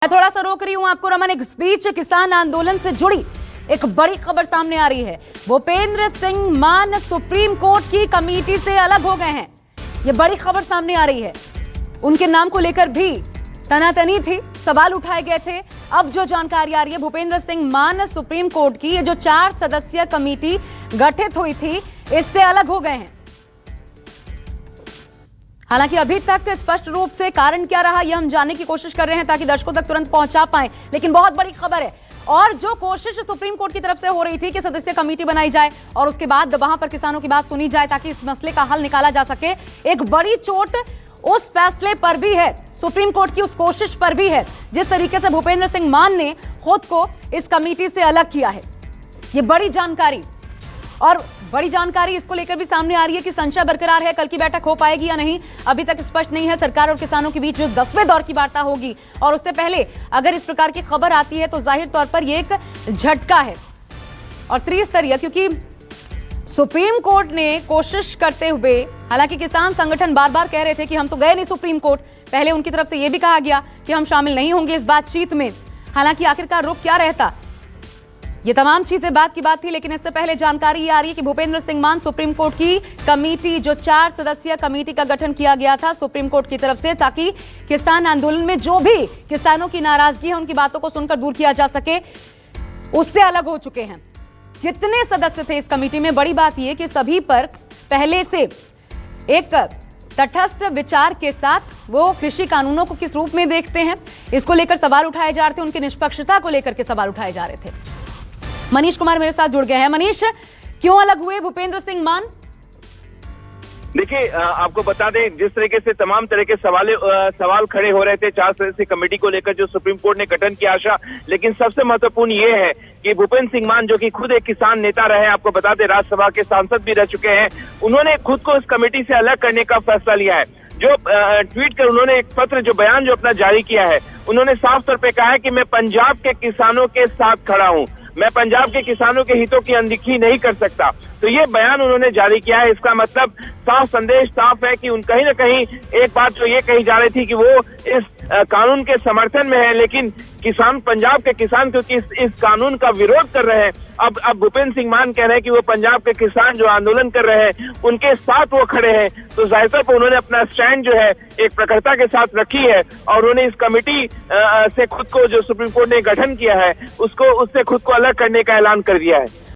मैं थोड़ा सा रोक रही हूं आपको रमन। इस बीच किसान आंदोलन से जुड़ी एक बड़ी खबर सामने आ रही है। भूपेंद्र सिंह मान सुप्रीम कोर्ट की कमेटी से अलग हो गए हैं। यह बड़ी खबर सामने आ रही है। उनके नाम को लेकर भी तनातनी थी, सवाल उठाए गए थे। अब जो जानकारी आ रही है, भूपेंद्र सिंह मान सुप्रीम कोर्ट की ये जो 4 सदस्यीय कमेटी गठित हुई थी, इससे अलग हो गए हैं। हालांकि अभी तक स्पष्ट रूप से कारण क्या रहा यह हम जानने की कोशिश कर रहे हैं ताकि दर्शकों तक तुरंत पहुंचा पाएं। लेकिन बहुत बड़ी खबर है, और जो कोशिश सुप्रीम कोर्ट की तरफ से हो रही थी कि सदस्य कमेटी बनाई जाए और उसके बाद वहां पर किसानों की बात सुनी जाए ताकि इस मसले का हल निकाला जा सके, एक बड़ी चोट उस फैसले पर भी है, सुप्रीम कोर्ट की उस कोशिश पर भी है, जिस तरीके से भूपेंद्र सिंह मान ने खुद को इस कमेटी से अलग किया है। यह बड़ी जानकारी, और बड़ी जानकारी इसको लेकर भी सामने आ रही है कि संशय बरकरार है, कल की बैठक हो पाएगी या नहीं अभी तक स्पष्ट नहीं है। सरकार और किसानों के बीच जो 10वें दौर की वार्ता होगी, और उससे पहले अगर इस प्रकार की खबर आती है तो जाहिर तौर पर यह एक झटका है और त्रिस्तरीय, क्योंकि सुप्रीम कोर्ट ने कोशिश करते हुए, हालांकि किसान संगठन बार बार कह रहे थे कि हम तो गए नहीं सुप्रीम कोर्ट, पहले उनकी तरफ से यह भी कहा गया कि हम शामिल नहीं होंगे इस बातचीत में। हालांकि आखिरकार रुख क्या रहता, ये तमाम चीजें बात की बात थी। लेकिन इससे पहले जानकारी ये आ रही है कि भूपेंद्र सिंह मान सुप्रीम कोर्ट की कमेटी, जो 4 सदस्यीय कमेटी का गठन किया गया था सुप्रीम कोर्ट की तरफ से, ताकि किसान आंदोलन में जो भी किसानों की नाराजगी है उनकी बातों को सुनकर दूर किया जा सके, उससे अलग हो चुके हैं। जितने सदस्य थे इस कमेटी में, बड़ी बात यह कि सभी पर पहले से एक तटस्थ विचार के साथ वो कृषि कानूनों को किस रूप में देखते हैं, इसको लेकर सवाल उठाए जा रहे थे। उनकी निष्पक्षता को लेकर के सवाल उठाए जा रहे थे। मनीष कुमार मेरे साथ जुड़ गए हैं। मनीष, क्यों अलग हुए भूपेंद्र सिंह मान? देखिए, आपको बता दें, जिस तरीके से तमाम तरह के सवाल खड़े हो रहे थे 4 सदस्यीय कमेटी को लेकर जो सुप्रीम कोर्ट ने गठन की आशा, लेकिन सबसे महत्वपूर्ण ये है कि भूपेंद्र सिंह मान, जो कि खुद एक किसान नेता रहे, आपको बता दें राज्यसभा के सांसद भी रह चुके हैं, उन्होंने खुद को इस कमेटी से अलग करने का फैसला लिया है। जो ट्वीट कर उन्होंने एक पत्र, जो बयान जो अपना जारी किया है, उन्होंने साफ तौर पे कहा है कि मैं पंजाब के किसानों के साथ खड़ा हूं, मैं पंजाब के किसानों के हितों की अनदेखी नहीं कर सकता। तो ये बयान उन्होंने जारी किया है। इसका मतलब साफ संदेश साफ है कि कहीं ना कहीं एक बात जो ये कही जा रही थी कि वो इस कानून के समर्थन में है, लेकिन किसान, पंजाब के किसान क्योंकि इस कानून का विरोध कर रहे हैं, अब भूपेंद्र सिंह मान कह रहे हैं कि वो पंजाब के किसान जो आंदोलन कर रहे हैं उनके साथ वो खड़े हैं। तो जाहिर तौर पर उन्होंने अपना स्टैंड जो है एक प्रखरता के साथ रखी है, और उन्होंने इस कमेटी से खुद को, जो सुप्रीम कोर्ट ने गठन किया है, उससे खुद को अलग करने का ऐलान कर दिया है।